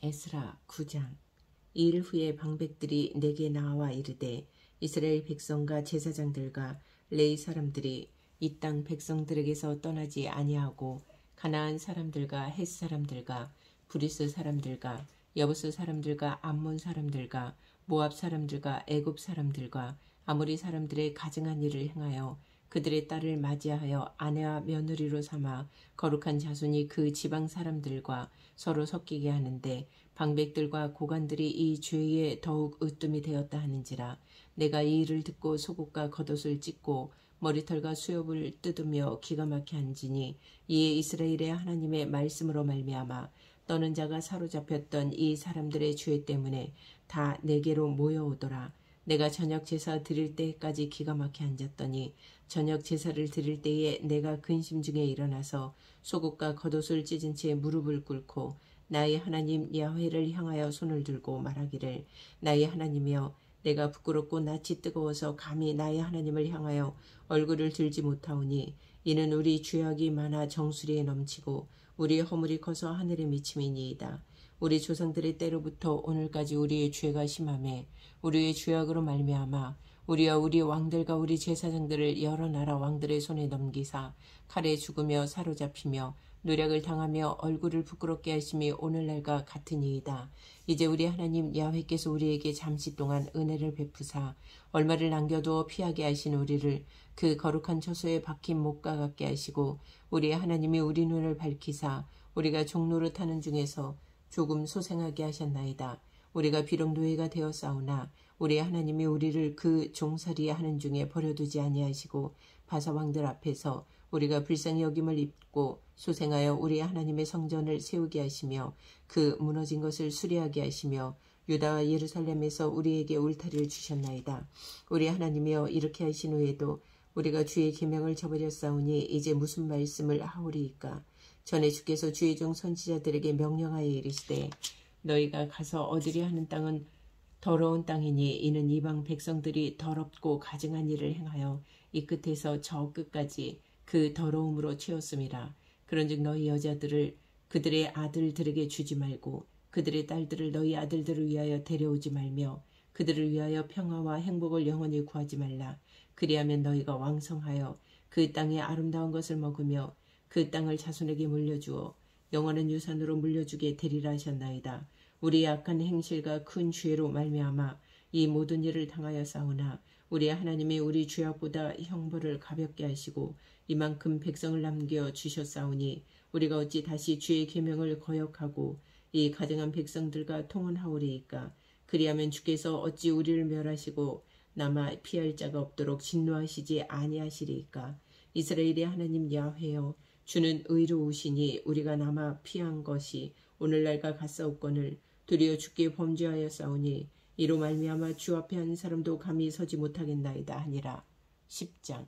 에스라 9장. 이일 후에 방백들이 내게 나와 이르되 이스라엘 백성과 제사장들과 레위 사람들이 이 땅 백성들에게서 떠나지 아니하고 가나안 사람들과 헷 사람들과 브리스 사람들과 여부스 사람들과 암몬 사람들과 모압 사람들과 애굽 사람들과 아모리 사람들의 가증한 일을 행하여 그들의 딸을 맞이하여 아내와 며느리로 삼아 거룩한 자손이 그 지방 사람들과 서로 섞이게 하는데 방백들과 고관들이 이 죄에 더욱 으뜸이 되었다 하는지라. 내가 이 일을 듣고 속옷과 겉옷을 찢고 머리털과 수염을 뜯으며 기가 막혀 앉으니 이에 이스라엘의 하나님의 말씀으로 말미암아 떠는 자가 사로잡혔던 이 사람들의 죄 때문에 다 내게로 모여오더라. 내가 저녁 제사 드릴 때까지 기가 막혀 앉았더니 저녁 제사를 드릴 때에 내가 근심 중에 일어나서 속옷과 겉옷을 찢은 채 무릎을 꿇고 나의 하나님 야훼를 향하여 손을 들고 말하기를 나의 하나님이여 내가 부끄럽고 낯이 뜨거워서 감히 나의 하나님을 향하여 얼굴을 들지 못하오니 이는 우리 죄악이 많아 정수리에 넘치고 우리의 허물이 커서 하늘에 미침이니이다. 우리 조상들의 때로부터 오늘까지 우리의 죄가 심하매 우리의 죄악으로 말미암아 우리와 우리 왕들과 우리 제사장들을 여러 나라 왕들의 손에 넘기사 칼에 죽으며 사로잡히며 노략을 당하며 얼굴을 부끄럽게 하심이 오늘날과 같으니이다. 이제 우리 하나님 야훼께서 우리에게 잠시 동안 은혜를 베푸사 얼마를 남겨두어 피하게 하신 우리를 그 거룩한 처소에 박힌 목과 같게 하시고 우리의 하나님이 우리 눈을 밝히사 우리가 종로를 타는 중에서 조금 소생하게 하셨나이다. 우리가 비록 노예가 되었사오나 우리의 하나님이 우리를 그 종살이 하는 중에 버려두지 아니하시고 바사왕들 앞에서 우리가 불쌍히 여김을 입고 소생하여 우리의 하나님의 성전을 세우게 하시며 그 무너진 것을 수리하게 하시며 유다와 예루살렘에서 우리에게 울타리를 주셨나이다. 우리 하나님이여 이렇게 하신 후에도 우리가 주의 계명을 저버렸사오니 이제 무슨 말씀을 하오리이까. 전에 주께서 주의 종 선지자들에게 명령하여 이르시되 너희가 가서 얻으려 하는 땅은 더러운 땅이니 이는 이방 백성들이 더럽고 가증한 일을 행하여 이 끝에서 저 끝까지 그 더러움으로 채웠음이라. 그런즉 너희 여자들을 그들의 아들들에게 주지 말고 그들의 딸들을 너희 아들들을 위하여 데려오지 말며 그들을 위하여 평화와 행복을 영원히 구하지 말라. 그리하면 너희가 왕성하여 그 땅의 아름다운 것을 먹으며 그 땅을 자손에게 물려주어 영원한 유산으로 물려주게 되리라 하셨나이다. 우리의 악한 행실과 큰 죄로 말미암아 이 모든 일을 당하여 싸우나 우리의 하나님이 우리 죄악보다 형벌을 가볍게 하시고 이만큼 백성을 남겨 주셨사오니 우리가 어찌 다시 주의 계명을 거역하고 이 가증한 백성들과 통혼하오리이까. 그리하면 주께서 어찌 우리를 멸하시고 남아 피할 자가 없도록 진노하시지 아니하시리이까. 이스라엘의 하나님 야훼여 주는 의로우시니 우리가 남아 피한 것이 오늘날과 같사옵거늘 도리어 주께 범죄하여 싸우니 이로 말미암아 주 앞에 한 사람도 감히 서지 못하겠나이다 하니라. 10장.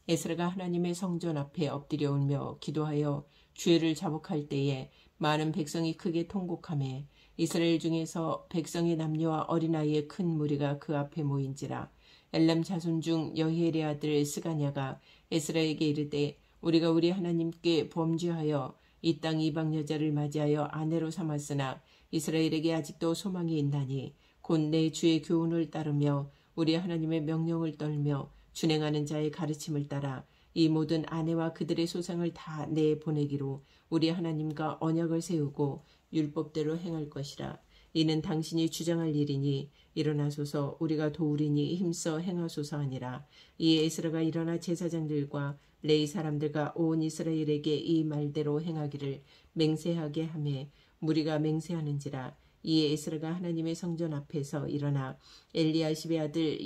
에스라가 하나님의 성전 앞에 엎드려 울며 기도하여 죄를 자복할 때에 많은 백성이 크게 통곡하매 이스라엘 중에서 백성의 남녀와 어린아이의 큰 무리가 그 앞에 모인지라. 엘람 자손 중 여히엘의 아들 스가냐가 에스라에게 이르되 우리가 우리 하나님께 범죄하여 이 땅 이방 여자를 맞이하여 아내로 삼았으나 이스라엘에게 아직도 소망이 있나니 곧 내 주의 교훈을 따르며 우리 하나님의 명령을 떨며 준행하는 자의 가르침을 따라 이 모든 아내와 그들의 소상을 다 내보내기로 우리 하나님과 언약을 세우고 율법대로 행할 것이라. 이는 당신이 주장할 일이니 일어나소서 우리가 도우리니 힘써 행하소서 하니라. 이에 에스라가 일어나 제사장들과 레위 사람들과 온 이스라엘에게 이 말대로 행하기를 맹세하게 하매 무리가 맹세하는지라. 이에 에스라가 하나님의 성전 앞에서 일어나 엘리야십의 아들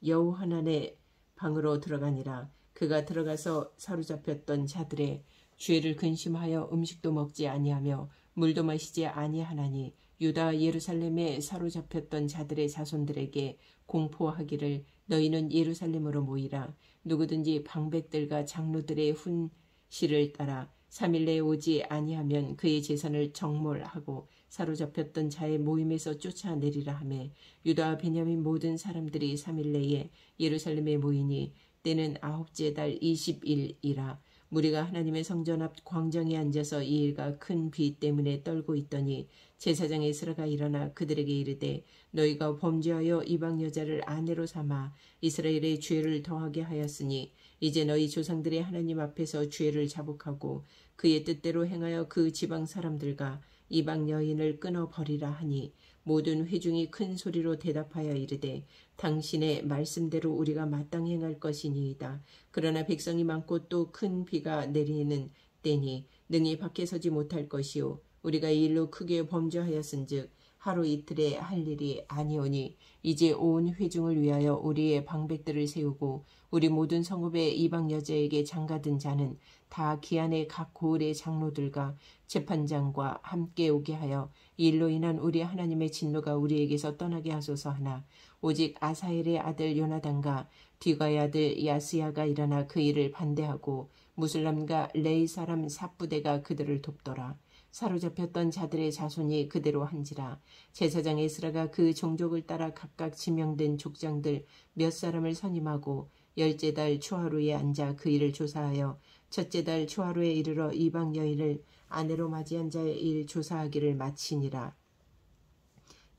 여호하난의 방으로 들어가니라. 그가 들어가서 사로잡혔던 자들의 죄를 근심하여 음식도 먹지 아니하며 물도 마시지 아니하나니 유다 예루살렘에 사로잡혔던 자들의 자손들에게 공포하기를 너희는 예루살렘으로 모이라. 누구든지 방백들과 장로들의 훈시를 따라 3일 내에 오지 아니하면 그의 재산을 정몰하고 사로잡혔던 자의 모임에서 쫓아내리라 하매 유다와 베냐민 모든 사람들이 3일 내에 예루살렘에 모이니 때는 9째 달 20일이라. 무리가 하나님의 성전 앞 광장에 앉아서 이 일과 큰 비 때문에 떨고 있더니 제사장 에스라가 일어나 그들에게 이르되 너희가 범죄하여 이방 여자를 아내로 삼아 이스라엘의 죄를 더하게 하였으니 이제 너희 조상들의 하나님 앞에서 죄를 자복하고 그의 뜻대로 행하여 그 지방 사람들과 이방 여인을 끊어버리라 하니 모든 회중이 큰 소리로 대답하여 이르되 당신의 말씀대로 우리가 마땅히 행할 것이니이다. 그러나 백성이 많고 또 큰 비가 내리는 때니 능히 밖에 서지 못할 것이요 우리가 이 일로 크게 범죄하였은즉 하루 이틀에 할 일이 아니오니 이제 온 회중을 위하여 우리의 방백들을 세우고 우리 모든 성읍의 이방 여자에게 장가든 자는 다 기한의 각 고을의 장로들과 재판장과 함께 오게 하여 이 일로 인한 우리 하나님의 진노가 우리에게서 떠나게 하소서 하나 오직 아사엘의 아들 요나단과 뒤가의 아들 야스야가 일어나 그 일을 반대하고 무슬람과 레이 사람 삽부대가 그들을 돕더라. 사로잡혔던 자들의 자손이 그대로 한지라. 제사장 에스라가 그 종족을 따라 각각 지명된 족장들 몇 사람을 선임하고 열째 달 초하루에 앉아 그 일을 조사하여 첫째 달 초하루에 이르러 이방 여인을 아내로 맞이한 자의 일 조사하기를 마치니라.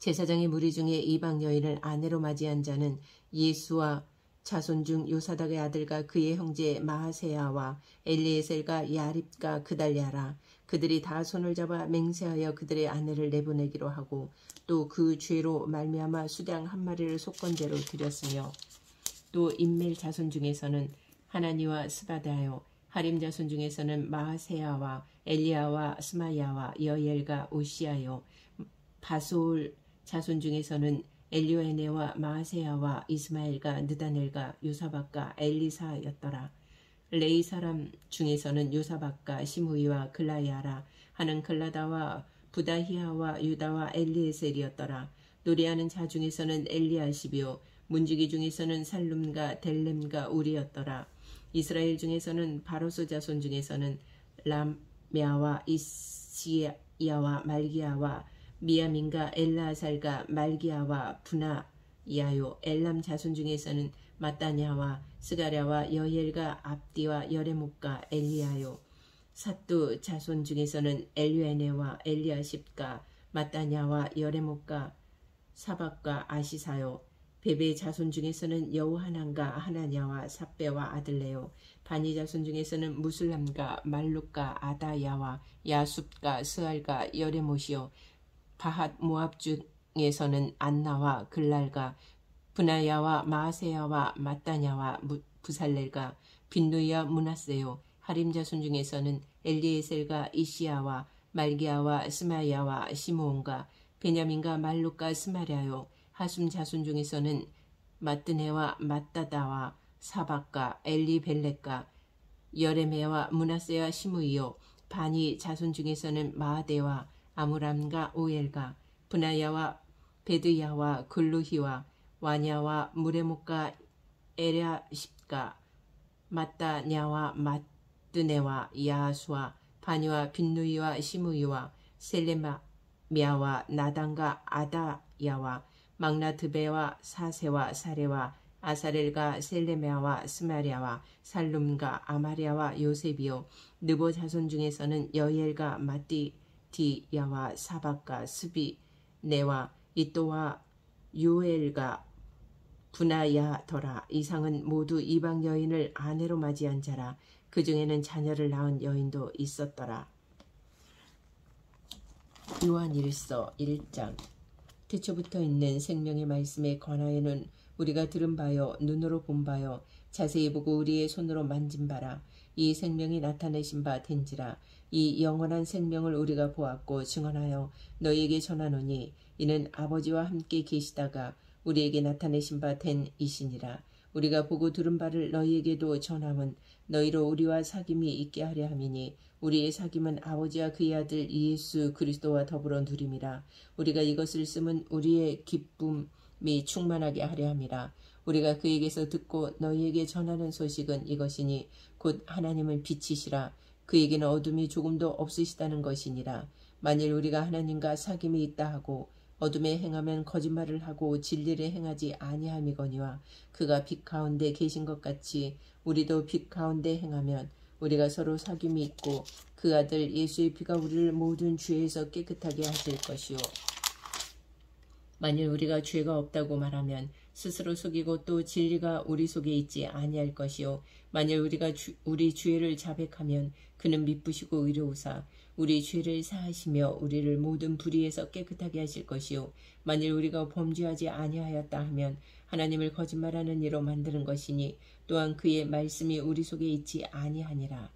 제사장의 무리 중에 이방 여인을 아내로 맞이한 자는 예수와 자손 중 요사닥의 아들과 그의 형제 마하세야와 엘리에셀과 야립과 그달랴라. 그들이 다 손을 잡아 맹세하여 그들의 아내를 내보내기로 하고 또 그 죄로 말미암아 수량 한 마리를 속건제로 드렸으며 또 인멜 자손 중에서는 하나니와 스바다요 하림 자손 중에서는 마하세야와 엘리야와 스마야와 여엘과 오시아요 바솔 자손 중에서는 엘리오에네와 마하세야와 이스마엘과 느다넬과 요사박과 엘리사였더라. 레이 사람 중에서는 요사박과 시므이와 글라야라 하는 글라다와 부다히아와 유다와 엘리에셀이었더라. 노래하는 자 중에서는 엘리아십이요 문지기 중에서는 살룸과 델렘과 우리였더라. 이스라엘 중에서는 바로스 자손 중에서는 람야와 이시야와 말기야와 미야민과 엘라살과 말기야와 분하야요 엘람 자손 중에서는 마따냐와 스가랴와 여엘과 압디와 여레목과 엘리야요 삿두 자손 중에서는 엘류에네와 엘리아십과 마따냐와 여레목과 사박과 아시사요 베베 자손 중에서는 여호하난과 하나냐와 삽베와 아들레요 바니 자손 중에서는 무슬람과 말룩과 아다야와 야숲과 스알과 여레못이요 바핫 모압 중에서는 안나와 글랄과 분하야와 마아세야와 마따냐와 부살렐과 빈누이와 문하세요 하림 자손 중에서는 엘리에셀과 이시야와 말기야와 스마야와 시므온과 베냐민과 말룩과 스마랴요 하숨 자손 중에서는 마뜨네와 마따다와 사박과 엘리벨렉과 여레메와 문하세와 시므이요 바니 자손 중에서는 마아데와 아무람과 오엘과 분하야와 베드야와 글루히와 와냐와 무레목과 에랴십과 마따냐와 마뜨네와 야수와 바니와 빈누이와 시므이와 셀레미야와 나단과 아다야와 막나드베와 사세와 사레와 아사렐과 셀레메아와 스마랴와 살룸과 아마랴와 요셉이요 느보 자손 중에서는 여엘과 마띠디야와 사박과 스비네와 이또와 요엘과 분하야더라. 이상은 모두 이방 여인을 아내로 맞이한 자라. 그 중에는 자녀를 낳은 여인도 있었더라. 요한일서 1장. 태초부터 있는 생명의 말씀에 관하여는 우리가 들은 바요 눈으로 본 바요 자세히 보고 우리의 손으로 만진 바라. 이 생명이 나타내신 바 된지라. 이 영원한 생명을 우리가 보았고 증언하여 너희에게 전하노니 이는 아버지와 함께 계시다가 우리에게 나타내신 바 된 이시니라. 우리가 보고 들은 바를 너희에게도 전함은 너희로 우리와 사귐이 있게 하려 함이니 우리의 사귐은 아버지와 그의 아들 예수 그리스도와 더불어 누림이라. 우리가 이것을 쓰면 우리의 기쁨이 충만하게 하려 함이라. 우리가 그에게서 듣고 너희에게 전하는 소식은 이것이니 곧 하나님은 빛이시라. 그에게는 어둠이 조금도 없으시다는 것이니라. 만일 우리가 하나님과 사귐이 있다 하고 어둠에 행하면 거짓말을 하고 진리를 행하지 아니함이거니와 그가 빛 가운데 계신 것 같이 우리도 빛 가운데 행하면 우리가 서로 사귐이 있고 그 아들 예수의 피가 우리를 모든 죄에서 깨끗하게 하실 것이요. 만일 우리가 죄가 없다고 말하면 스스로 속이고 또 진리가 우리 속에 있지 아니할 것이요. 만일 우리가 우리 죄를 자백하면 그는 미쁘시고 의로우사 우리 죄를 사하시며 우리를 모든 불의에서 깨끗하게 하실 것이요. 만일 우리가 범죄하지 아니하였다 하면 하나님을 거짓말하는 이로 만드는 것이니 또한 그의 말씀이 우리 속에 있지 아니하니라.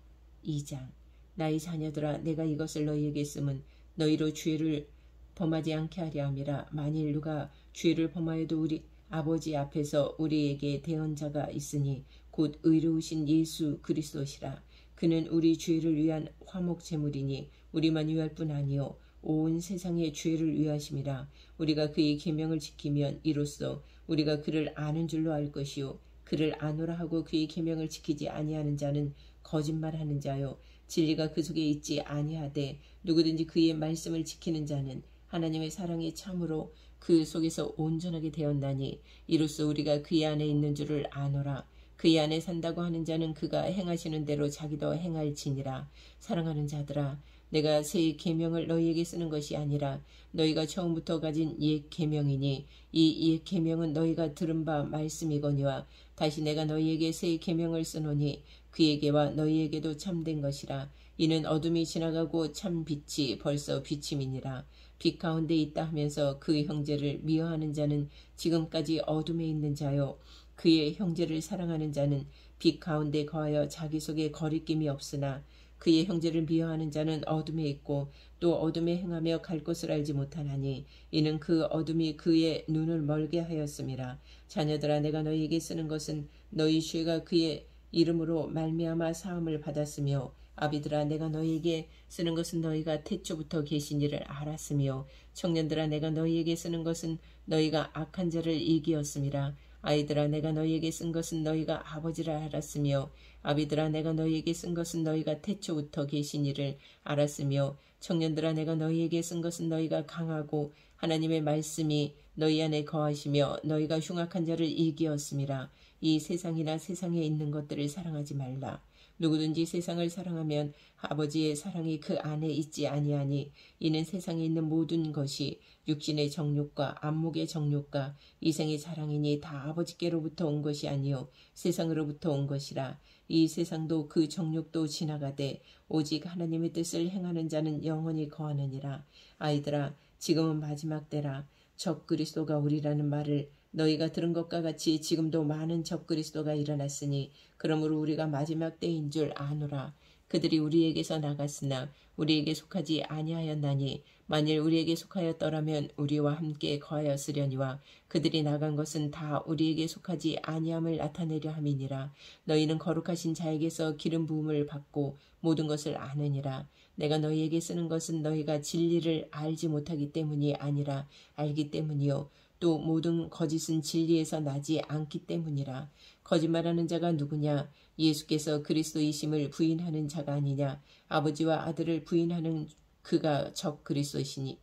2장 나의 자녀들아 내가 이것을 너희에게 쓰면 너희로 죄를 범하지 않게 하려 함이라. 만일 누가 죄를 범하여도 우리 아버지 앞에서 우리에게 대언자가 있으니 곧 의로우신 예수 그리스도시라. 그는 우리 죄를 위한 화목 제물이니 우리만 위할 뿐 아니요 온 세상의 죄를 위하심이라. 우리가 그의 계명을 지키면 이로써 우리가 그를 아는 줄로 알 것이요 그를 아노라 하고 그의 계명을 지키지 아니하는 자는 거짓말하는 자요 진리가 그 속에 있지 아니하되 누구든지 그의 말씀을 지키는 자는 하나님의 사랑이 참으로 그 속에서 온전하게 되었나니 이로써 우리가 그의 안에 있는 줄을 아노라. 그의 안에 산다고 하는 자는 그가 행하시는 대로 자기도 행할지니라. 사랑하는 자들아 내가 새 계명을 너희에게 쓰는 것이 아니라 너희가 처음부터 가진 옛 계명이니 이 옛 계명은 너희가 들은 바 말씀이거니와 다시 내가 너희에게 새 계명을 쓰노니 그에게와 너희에게도 참된 것이라. 이는 어둠이 지나가고 참 빛이 벌써 비침이니라. 빛 가운데 있다 하면서 그 형제를 미워하는 자는 지금까지 어둠에 있는 자요 그의 형제를 사랑하는 자는 빛 가운데 거하여 자기 속에 거리낌이 없으나 그의 형제를 미워하는 자는 어둠에 있고 또 어둠에 행하며 갈 곳을 알지 못하나니 이는 그 어둠이 그의 눈을 멀게 하였음이라. 자녀들아 내가 너희에게 쓰는 것은 너희 죄가 그의 이름으로 말미암아 사함을 받았으며 아비들아 내가 너희에게 쓰는 것은 너희가 태초부터 계신 이를 알았으며 청년들아 내가 너희에게 쓰는 것은 너희가 악한 자를 이기었음이라. 아이들아 내가 너희에게 쓴 것은 너희가 아버지라 알았으며 아비들아 내가 너희에게 쓴 것은 너희가 태초부터 계신 이를 알았으며 청년들아 내가 너희에게 쓴 것은 너희가 강하고 하나님의 말씀이 너희 안에 거하시며 너희가 흉악한 자를 이기었음이라. 이 세상이나 세상에 있는 것들을 사랑하지 말라. 누구든지 세상을 사랑하면 아버지의 사랑이 그 안에 있지 아니하니 이는 세상에 있는 모든 것이 육신의 정욕과 안목의 정욕과 이생의 자랑이니 다 아버지께로부터 온 것이 아니요 세상으로부터 온 것이라. 이 세상도 그 정욕도 지나가되 오직 하나님의 뜻을 행하는 자는 영원히 거하느니라. 아이들아 지금은 마지막 때라. 적그리스도가 오리라는 말을 너희가 들은 것과 같이 지금도 많은 적그리스도가 일어났으니 그러므로 우리가 마지막 때인 줄 아노라. 그들이 우리에게서 나갔으나 우리에게 속하지 아니하였나니 만일 우리에게 속하였더라면 우리와 함께 거하였으려니와 그들이 나간 것은 다 우리에게 속하지 아니함을 나타내려 함이니라. 너희는 거룩하신 자에게서 기름 부음을 받고 모든 것을 아느니라. 내가 너희에게 쓰는 것은 너희가 진리를 알지 못하기 때문이 아니라 알기 때문이요 또 모든 거짓은 진리에서 나지 않기 때문이라. 거짓말하는 자가 누구냐? 예수께서 그리스도이심을 부인하는 자가 아니냐? 아버지와 아들을 부인하는 그가 적 그리스도시니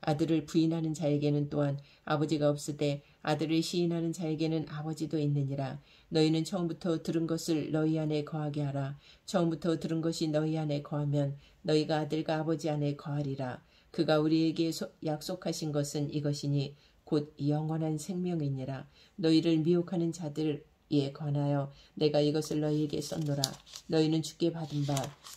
아들을 부인하는 자에게는 또한 아버지가 없으되 아들을 시인하는 자에게는 아버지도 있느니라. 너희는 처음부터 들은 것을 너희 안에 거하게 하라. 처음부터 들은 것이 너희 안에 거하면 너희가 아들과 아버지 안에 거하리라. 그가 우리에게 약속하신 것은 이것이니 곧 영원한 생명이니라. 너희를 미혹하는 자들에 관하여 내가 이것을 너희에게 썼노라. 너희는 주께 받은 바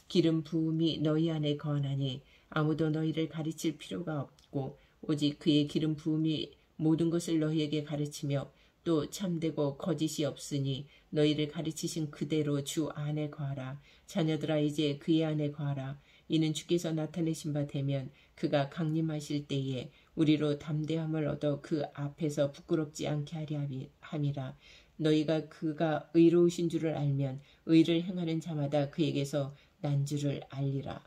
기름 부음이 너희 안에 거하나니 아무도 너희를 가르칠 필요가 없고 오직 그의 기름 부음이 모든 것을 너희에게 가르치며 또 참되고 거짓이 없으니 너희를 가르치신 그대로 주 안에 거하라. 자녀들아 이제 그의 안에 거하라. 이는 주께서 나타내신 바 되면 그가 강림하실 때에 우리로 담대함을 얻어 그 앞에서 부끄럽지 않게 하려 함이라. 너희가 그가 의로우신 줄을 알면 의를 행하는 자마다 그에게서 난 줄을 알리라.